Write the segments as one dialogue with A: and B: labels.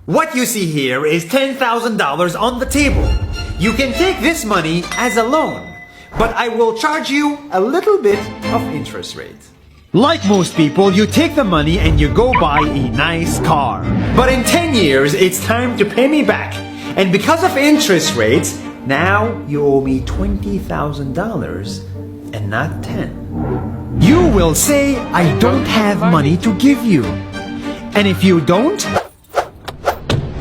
A: What you see here is $10,000 on the table. You can take this money as a loan, but I will charge you a little bit of interest rate. Like most people, you take the money and you go buy a nice car. But in 10 years, it's time to pay me back. And because of interest rates, now you owe me $20,000 and not 10. You will say, I don't have money to give you. And if you don't,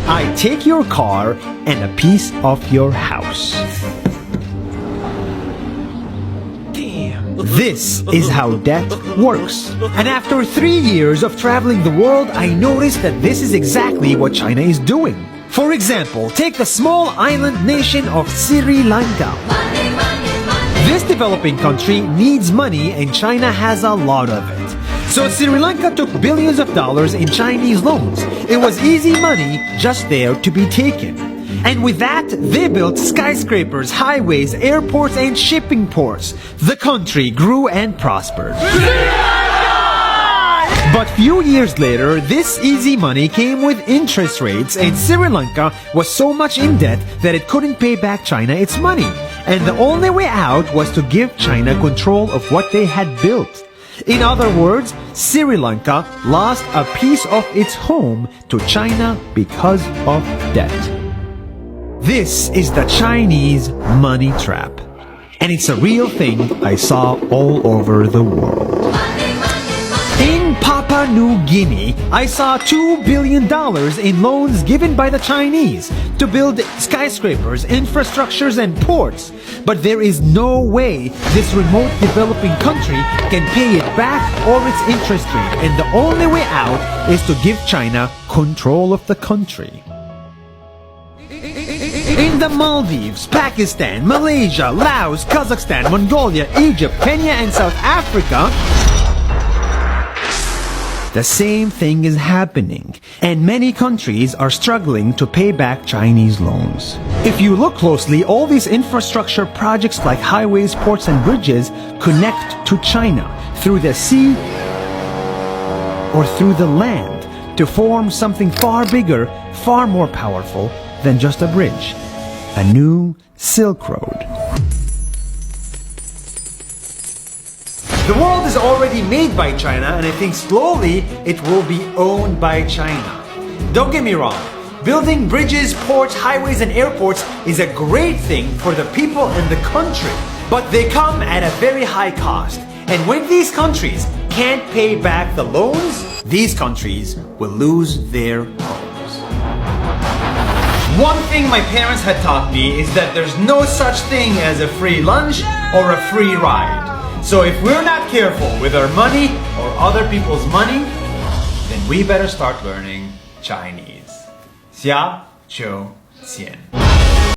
A: I take your car and a piece of your house. This is how debt works. And after 3 years of traveling the world, I noticed that this is exactly what China is doing. For example, take the small island nation of Sri Lanka. This developing country needs money and China has a lot of it. So Sri Lanka took billions of dollars in Chinese loans. It was easy money just there to be taken. And with that, they built skyscrapers, highways, airports, and shipping ports. The country grew and prospered. But few years later, this easy money came with interest rates, and Sri Lanka was so much in debt that it couldn't pay back China its money. And the only way out was to give China control of what they had built. In other words, Sri Lanka lost a piece of its home to China because of debt. This is the Chinese money trap. And it's a real thing I saw all over the world. In Papua New Guinea, I saw $2 billion in loans given by the Chinese to build skyscrapers, infrastructures, and ports. But there is no way this remote developing country can pay it back or its interest rate. And the only way out is to give China control of the country. In the Maldives, Pakistan, Malaysia, Laos, Kazakhstan, Mongolia, Egypt, Kenya, and South Africa, the same thing is happening, and many countries are struggling to pay back Chinese loans. If you look closely, all these infrastructure projects like highways, ports, and bridges connect to China through the sea or through the land to form something far bigger, far more powerful than just a bridge. A new Silk Road. The world is already made by China, and I think slowly it will be owned by China. Don't get me wrong, building bridges, ports, highways, and airports is a great thing for the people and the country, but they come at a very high cost. And when these countries can't pay back the loans, these countries will lose their homes. One thing my parents had taught me is that there's no such thing as a free lunch or a free ride. So if we're not careful with our money or other people's money, then we better start learning Chinese. 下周见。